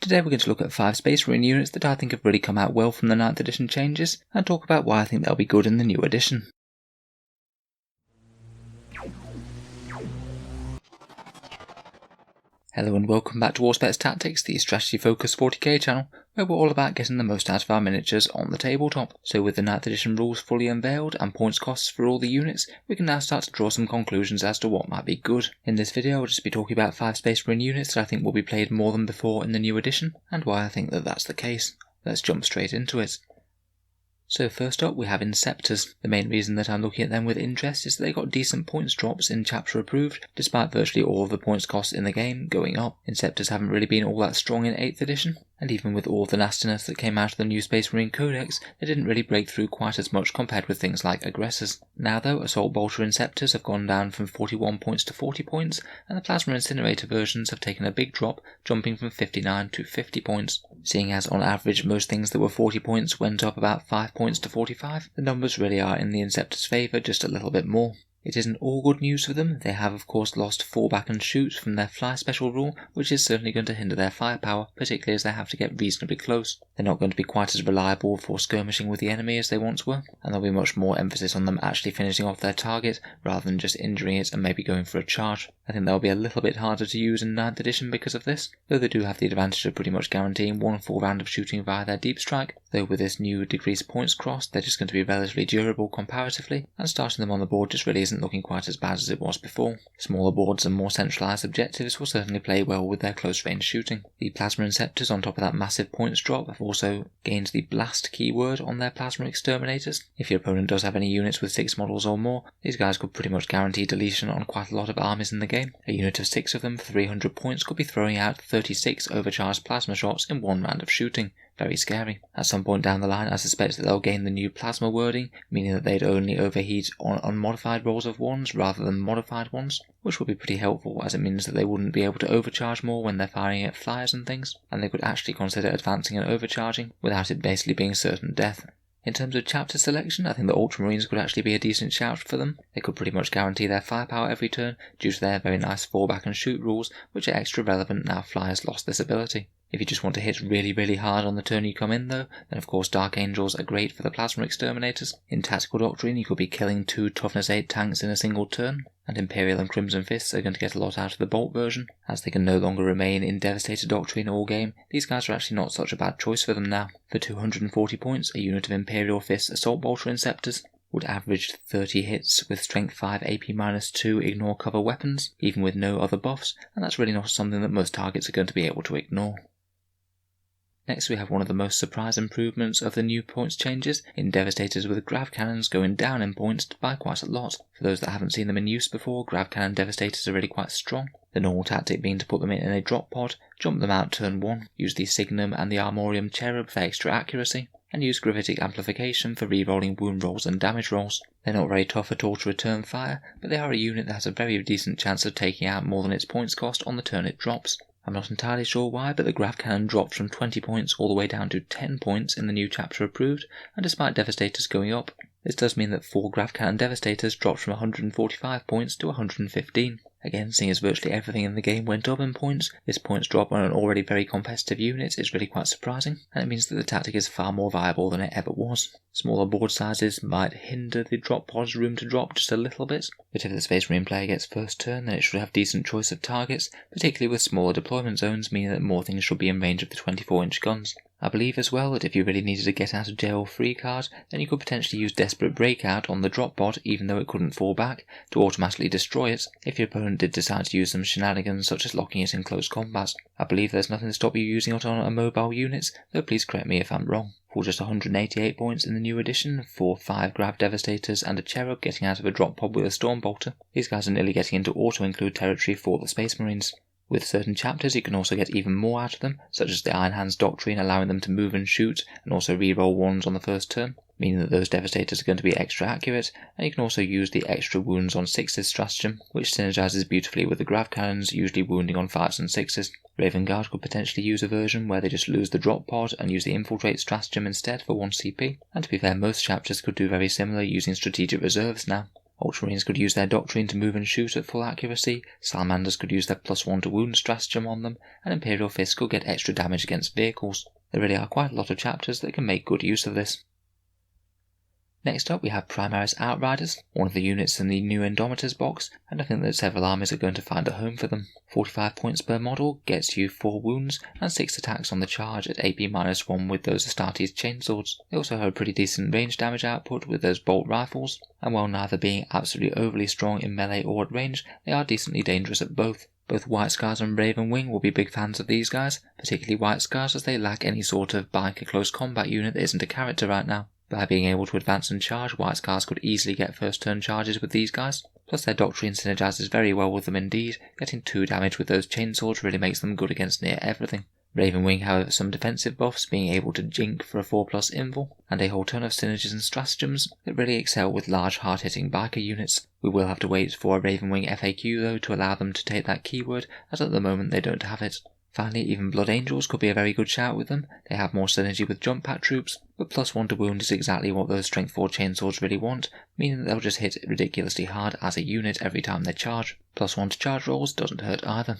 Today we're going to look at 5 Space Marine units that I think have really come out well from the 9th edition changes, and talk about why I think they'll be good in the new edition. Hello and welcome back to Auspex Tactics, the strategy focused 40k channel, where we're all about getting the most out of our miniatures on the tabletop. So with the 9th edition rules fully unveiled and points costs for all the units, we can now start to draw some conclusions as to what might be good. In this video I'll just be talking about 5 Space Marine units that I think will be played more than before in the new edition, and why I think that that's the case. Let's jump straight into it. So first up we have Inceptors. The main reason that I'm looking at them with interest is that they got decent points drops in chapter approved, despite virtually all of the points costs in the game going up. Inceptors haven't really been all that strong in 8th edition, and even with all the nastiness that came out of the new Space Marine Codex, they didn't really break through quite as much compared with things like Aggressors. Now though, Assault Bolter Inceptors have gone down from 41 points to 40 points, and the Plasma Incinerator versions have taken a big drop, jumping from 59 to 50 points. Seeing as on average most things that were 40 points went up about 5 points to 45, the numbers really are in the Inceptors' favour just a little bit more. It isn't all good news for them. They have of course lost fall back and shoot from their fly special rule, which is certainly going to hinder their firepower, particularly as they have to get reasonably close. They're not going to be quite as reliable for skirmishing with the enemy as they once were, and there'll be much more emphasis on them actually finishing off their target rather than just injuring it and maybe going for a charge. I think they'll be a little bit harder to use in 9th edition because of this, though they do have the advantage of pretty much guaranteeing 1 full round of shooting via their deep strike, though with this new decreased points cross they're just going to be relatively durable comparatively, and starting them on the board just really isn't looking quite as bad as it was before. Smaller boards and more centralised objectives will certainly play well with their close range shooting. The Plasma Inceptors, on top of that massive points drop, have also gained the blast keyword on their Plasma Exterminators. If your opponent does have any units with 6 models or more, these guys could pretty much guarantee deletion on quite a lot of armies in the game. A unit of 6 of them for 300 points could be throwing out 36 overcharged plasma shots in 1 round of shooting. Very scary. At some point down the line I suspect that they'll gain the new plasma wording, meaning that they'd only overheat on unmodified rolls of 1s rather than modified ones, which would be pretty helpful as it means that they wouldn't be able to overcharge more when they're firing at flyers and things, and they could actually consider advancing and overcharging without it basically being certain death. In terms of chapter selection, I think the Ultramarines could actually be a decent shout for them. They could pretty much guarantee their firepower every turn due to their very nice fallback and shoot rules, which are extra relevant now flyers lost this ability. If you just want to hit really hard on the turn you come in though, then of course Dark Angels are great for the Plasma Exterminators. In Tactical Doctrine you could be killing 2 Toughness 8 tanks in a single turn, and Imperial and Crimson Fists are going to get a lot out of the Bolt version. As they can no longer remain in Devastator Doctrine all game, these guys are actually not such a bad choice for them now. For 240 points, a unit of Imperial Fists Assault Bolter Inceptors would average 30 hits with Strength 5 AP-2 ignore cover weapons, even with no other buffs, and that's really not something that most targets are going to be able to ignore. Next we have one of the most surprise improvements of the new points changes in Devastators, with Grav Cannons going down in points by quite a lot. For those that haven't seen them in use before, Grav Cannon Devastators are really quite strong. The normal tactic being to put them in a drop pod, jump them out turn 1, use the Signum and the Armorium Cherub for extra accuracy, and use Gravitic Amplification for re-rolling wound rolls and damage rolls. They're not very tough at all to return fire, but they are a unit that has a very decent chance of taking out more than its points cost on the turn it drops. I'm not entirely sure why, but the Grav Cannon dropped from 20 points all the way down to 10 points in the new chapter approved, and despite Devastators going up, this does mean that 4 Grav Cannon Devastators dropped from 145 points to 115. Again, seeing as virtually everything in the game went up in points, this points drop on an already very competitive unit is really quite surprising, and it means that the tactic is far more viable than it ever was. Smaller board sizes might hinder the drop pod's room to drop just a little bit, but if the Space Marine player gets first turn then it should have decent choice of targets, particularly with smaller deployment zones, meaning that more things should be in range of the 24-inch guns. I believe as well that if you really needed a get out of jail free card, then you could potentially use Desperate Breakout on the drop pod, even though it couldn't fall back, to automatically destroy it if your opponent did decide to use some shenanigans such as locking it in close combat. I believe there's nothing to stop you using it on a mobile unit, though please correct me if I'm wrong. For just 188 points in the new edition, for 5 Grav Devastators and a Cherub getting out of a drop pod with a Storm Bolter, these guys are nearly getting into auto-include territory for the Space Marines. With certain chapters you can also get even more out of them, such as the Iron Hands Doctrine allowing them to move and shoot, and also re-roll 1s on the first turn, meaning that those Devastators are going to be extra accurate, and you can also use the extra wounds on 6s stratagem, which synergizes beautifully with the Grav Cannons, usually wounding on 5s and 6s. Raven Guard could potentially use a version where they just lose the drop pod and use the Infiltrate stratagem instead for 1 CP, and to be fair most chapters could do very similar using strategic reserves now. Ultramarines could use their doctrine to move and shoot at full accuracy, Salamanders could use their +1 to wound stratagem on them, and Imperial Fists could get extra damage against vehicles. There really are quite a lot of chapters that can make good use of this. Next up we have Primaris Outriders, one of the units in the new Indomitors box, and I think that several armies are going to find a home for them. 45 points per model gets you 4 wounds and 6 attacks on the charge at AP-1 with those Astartes chainswords. They also have a pretty decent range damage output with those bolt rifles, and while neither being absolutely overly strong in melee or at range, they are decently dangerous at both. Both White Scars and Raven Wing will be big fans of these guys, particularly White Scars as they lack any sort of biker close combat unit that isn't a character right now. By being able to advance and charge, White Scars could easily get first turn charges with these guys, plus their doctrine synergizes very well with them indeed. Getting 2 damage with those chainswords really makes them good against near everything. Raven Wing have some defensive buffs, being able to jink for a 4+ invul, and a whole ton of synergies and stratagems that really excel with large hard-hitting biker units. We will have to wait for a Raven Wing FAQ though to allow them to take that keyword, as at the moment they don't have it. Finally, even Blood Angels could be a very good shout with them. They have more synergy with jump pack troops, but +1 to wound is exactly what those strength 4 chainswords really want, meaning that they'll just hit ridiculously hard as a unit every time they charge. +1 to charge rolls doesn't hurt either.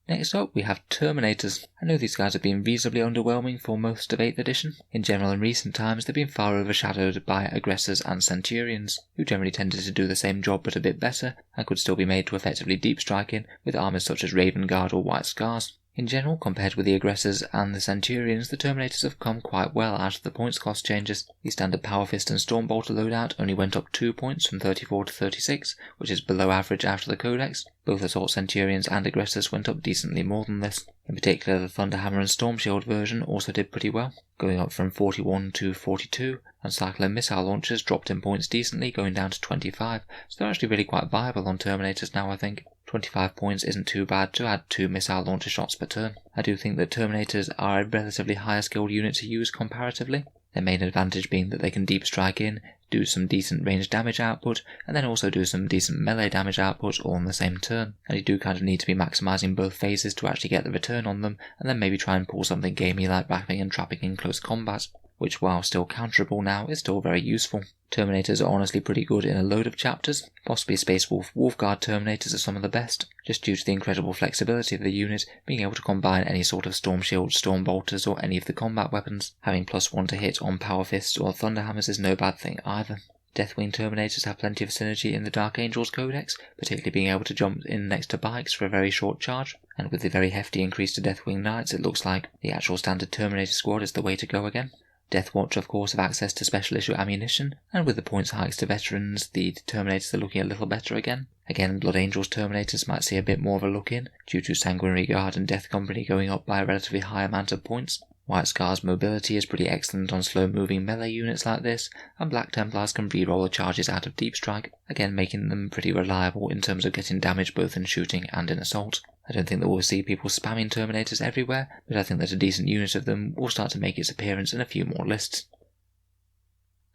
Next up we have Terminators. I know these guys have been reasonably underwhelming for most of 8th edition. In general in recent times they've been far overshadowed by Aggressors and Centurions, who generally tended to do the same job but a bit better, and could still be made to effectively deep strike in with armies such as Raven Guard or White Scars. In general, compared with the Aggressors and the Centurions, the Terminators have come quite well out of the points cost changes. The standard Power Fist and Stormbolter loadout only went up 2 points from 34 to 36, which is below average out of the Codex. Both Assault Centurions and Aggressors went up decently more than this. In particular, the Thunderhammer and Stormshield version also did pretty well, going up from 41 to 42, and Cyclone Missile Launchers dropped in points decently, going down to 25, so they're actually really quite viable on Terminators now, I think. 25 points isn't too bad to add 2 missile launcher shots per turn. I do think that Terminators are a relatively higher skilled unit to use comparatively, their main advantage being that they can deep strike in, do some decent range damage output, and then also do some decent melee damage output all in the same turn. And you do kind of need to be maximising both phases to actually get the return on them, and then maybe try and pull something gamey like wrapping and trapping in close combat, which while still counterable now is still very useful. Terminators are honestly pretty good in a load of chapters. Possibly Space Wolf Wolfguard Terminators are some of the best, just due to the incredible flexibility of the unit, being able to combine any sort of Storm Shield, Storm Bolters or any of the combat weapons. Having +1 to hit on Power Fists or Thunderhammers is no bad thing either. Deathwing Terminators have plenty of synergy in the Dark Angels Codex, particularly being able to jump in next to bikes for a very short charge, and with the very hefty increase to Deathwing Knights it looks like the actual standard Terminator squad is the way to go again. Deathwatch of course have access to special issue ammunition, and with the points hikes to veterans, the Terminators are looking a little better again. Again, Blood Angels Terminators might see a bit more of a look in, due to Sanguinary Guard and Death Company going up by a relatively high amount of points. White Scar's mobility is pretty excellent on slow moving melee units like this, and Black Templars can reroll the charges out of Deep Strike, again making them pretty reliable in terms of getting damage both in shooting and in assault. I don't think that we'll see people spamming Terminators everywhere, but I think that a decent unit of them will start to make its appearance in a few more lists.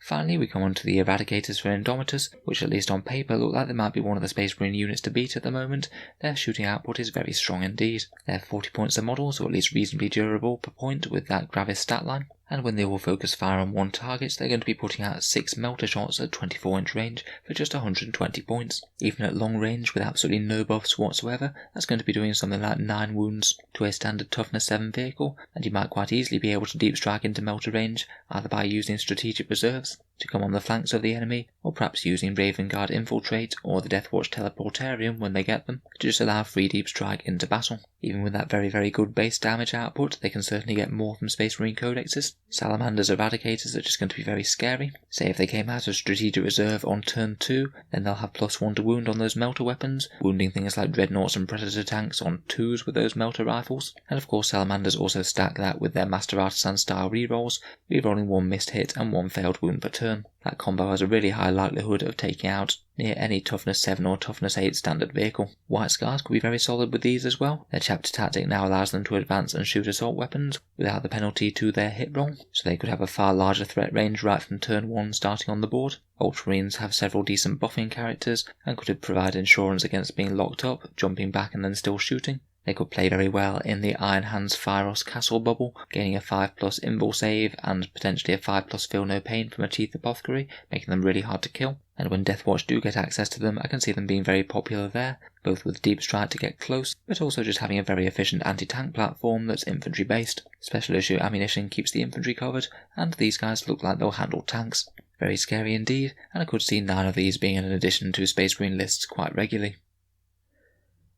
Finally, we come on to the Eradicators for Indomitors, which at least on paper look like they might be one of the Space Marine units to beat at the moment. Their shooting output is very strong indeed. They're 40 points a model, so at least reasonably durable per point with that Gravis stat line. And when they all focus fire on one target, they're going to be putting out 6 melter shots at 24-inch range for just 120 points. Even at long range with absolutely no buffs whatsoever, that's going to be doing something like 9 wounds to a standard toughness 7 vehicle, and you might quite easily be able to deep strike into melter range, either by using strategic reserves to come on the flanks of the enemy, or perhaps using Raven Guard Infiltrate or the Deathwatch Teleportarium when they get them, to just allow free deep strike into battle. Even with that very good base damage output, they can certainly get more from Space Marine Codexes. Salamanders Eradicators are just going to be very scary. Say if they came out of Strategic Reserve on turn 2, then they'll have +1 to wound on those melter weapons, wounding things like Dreadnoughts and Predator tanks on 2s with those melter rifles. And of course Salamanders also stack that with their Master Artisan style rerolls, rerolling 1 missed hit and 1 failed wound per turn. That combo has a really high likelihood of taking out near any toughness 7 or toughness 8 standard vehicle. White Scars could be very solid with these as well. Their chapter tactic now allows them to advance and shoot assault weapons without the penalty to their hit roll, so they could have a far larger threat range right from turn 1 starting on the board. Ultramarines have several decent buffing characters and could provide insurance against being locked up, jumping back and then still shooting. They could play very well in the Iron Hands Phyros Castle bubble, gaining a 5+ invul save and potentially a 5+ feel no pain from a Chief Apothecary, making them really hard to kill. And when Deathwatch do get access to them, I can see them being very popular there, both with Deep Strike to get close, but also just having a very efficient anti-tank platform that's infantry based. Special issue ammunition keeps the infantry covered, and these guys look like they'll handle tanks. Very scary indeed, and I could see 9 of these being an addition to Space Marine lists quite regularly.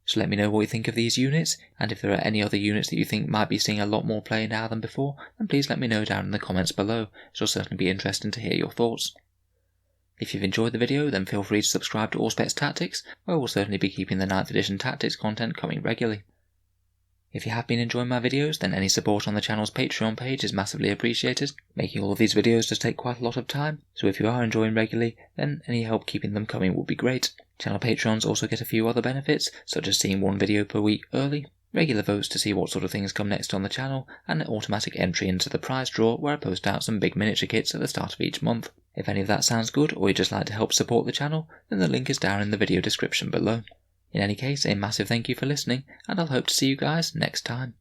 So let me know what you think of these units, and if there are any other units that you think might be seeing a lot more play now than before, then please let me know down in the comments below. It'll certainly be interesting to hear your thoughts. If you've enjoyed the video, then feel free to subscribe to Auspex Tactics, where we'll certainly be keeping the 9th edition Tactics content coming regularly. If you have been enjoying my videos, then any support on the channel's Patreon page is massively appreciated. Making all of these videos does take quite a lot of time, so if you are enjoying regularly, then any help keeping them coming would be great. Channel patrons also get a few other benefits, such as seeing 1 video per week early, regular votes to see what sort of things come next on the channel, and an automatic entry into the prize draw where I post out some big miniature kits at the start of each month. If any of that sounds good, or you'd just like to help support the channel, then the link is down in the video description below. In any case, a massive thank you for listening, and I'll hope to see you guys next time.